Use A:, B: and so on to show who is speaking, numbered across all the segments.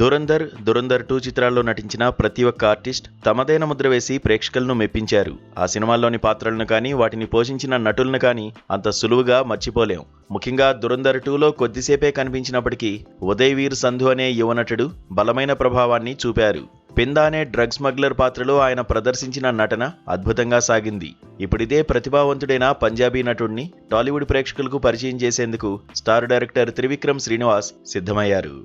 A: దురంధర్ 2 చిత్రాల్లో నటించిన ప్రతి ఒక్క ఆర్టిస్ట్ తమదైన ముద్ర వేసి ప్రేక్షకులను మెప్పించారు. ఆ సినిమాల్లోని పాత్రలను కానీ వాటిని పోషించిన నటులను కానీ అంత సులువుగా మర్చిపోలేం. ముఖ్యంగా దురంధర్ 2లో కొద్దిసేపే కనిపించినప్పటికీ ఉదయ్ వీర్ సంధు అనే యువ నటుడు బలమైన ప్రభావాన్ని చూపారు. పిందా అనే డ్రగ్ స్మగ్లర్ పాత్రలో ఆయన ప్రదర్శించిన నటన అద్భుతంగా సాగింది. ఇప్పుడిదే ప్రతిభావంతుడైన పంజాబీ నటుడిని టాలీవుడ్ ప్రేక్షకులకు పరిచయం చేసేందుకు స్టార్ డైరెక్టర్ త్రివిక్రమ్ శ్రీనివాస్ సిద్ధమయ్యారు.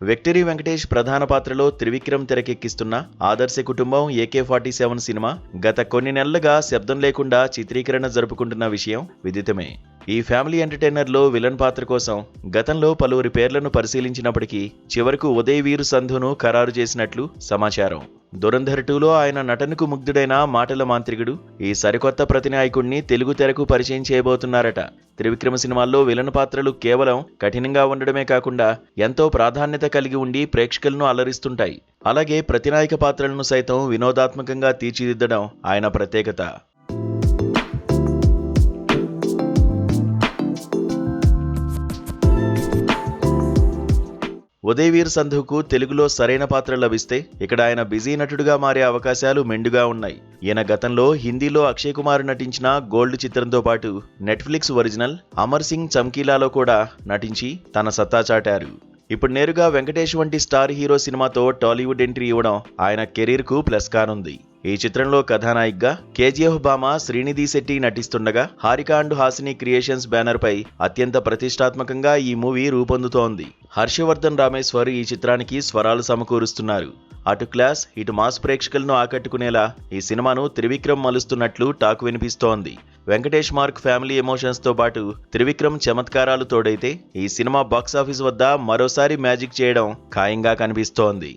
A: విక్టరీ వెంకటేష్ ప్రధాన పాత్రలో త్రివిక్రమ్ తెరకెక్కిస్తున్న ఆదర్శ కుటుంబం AK-47 సినిమా గత కొన్ని నెలలుగా శబ్దం లేకుండా చిత్రీకరణ జరుపుకుంటున్న విషయం విదితమే. ఈ ఫ్యామిలీ ఎంటర్టైనర్లో విలన్ పాత్ర కోసం గతంలో పలువురి పేర్లను పరిశీలించినప్పటికీ చివరకు ఉదయ్ వీర్ సంధును ఖరారు చేసినట్లు సమాచారం. దురంధర్ 2లో ఆయన నటనకు ముగ్ధుడైన మాటల మాంత్రికుడు ఈ సరికొత్త ప్రతినాయకుడిని తెలుగు తెరకు పరిచయం చేయబోతున్నారట. త్రివిక్రమ సినిమాల్లో విలన్ పాత్రలు కేవలం కఠినంగా ఉండడమే కాకుండా ఎంతో ప్రాధాన్యత కలిగి ఉండి ప్రేక్షకులను అలరిస్తుంటాయి. అలాగే ప్రతినాయక పాత్రలను సైతం వినోదాత్మకంగా తీర్చిదిద్దడం ఆయన ప్రత్యేకత. ఉదయ్ వీర్ సంధుకు తెలుగులో సరైన పాత్ర లభిస్తే ఇక్కడ ఆయన బిజీ నటుడుగా మారే అవకాశాలు మెండుగా ఉన్నాయి. ఈయన గతంలో హిందీలో అక్షయ్ కుమార్ నటించిన గోల్డ్ చిత్రంతో పాటు నెట్ఫ్లిక్స్ ఒరిజినల్ అమర్ సింగ్ చమ్కీలాలో కూడా నటించి తన సత్తా చాటారు. ఇప్పుడు నేరుగా వెంకటేష్ వంటి స్టార్ హీరో సినిమాతో టాలీవుడ్ ఎంట్రీ ఇవ్వడం ఆయన కెరీర్కు ప్లస్ కానుంది. ఈ చిత్రంలో కథానాయికగా KGF భామ శ్రీనిధి శెట్టి నటిస్తుండగా Harika and Haasini creations banner పై అత్యంత ప్రతిష్టాత్మకంగా ఈ మూవీ రూపొందుతోంది. హర్షవర్ధన్ రామేశ్వర్ ఈ చిత్రానికి స్వరాలు సమకూరుస్తున్నారు. అటు క్లాస్ ఇటు మాస్ ప్రేక్షకులను ఆకట్టుకునేలా ఈ సినిమాను త్రివిక్రమ్ మలుస్తున్నట్లు టాక్ వినిపిస్తోంది. వెంకటేష్ మార్క్ ఫ్యామిలీ ఎమోషన్స్ తో పాటు త్రివిక్రమ్ చమత్కారాలు తోడైతే ఈ సినిమా బాక్సాఫీస్ వద్ద మరోసారి మ్యాజిక్ చేయడం ఖాయంగా కనిపిస్తోంది.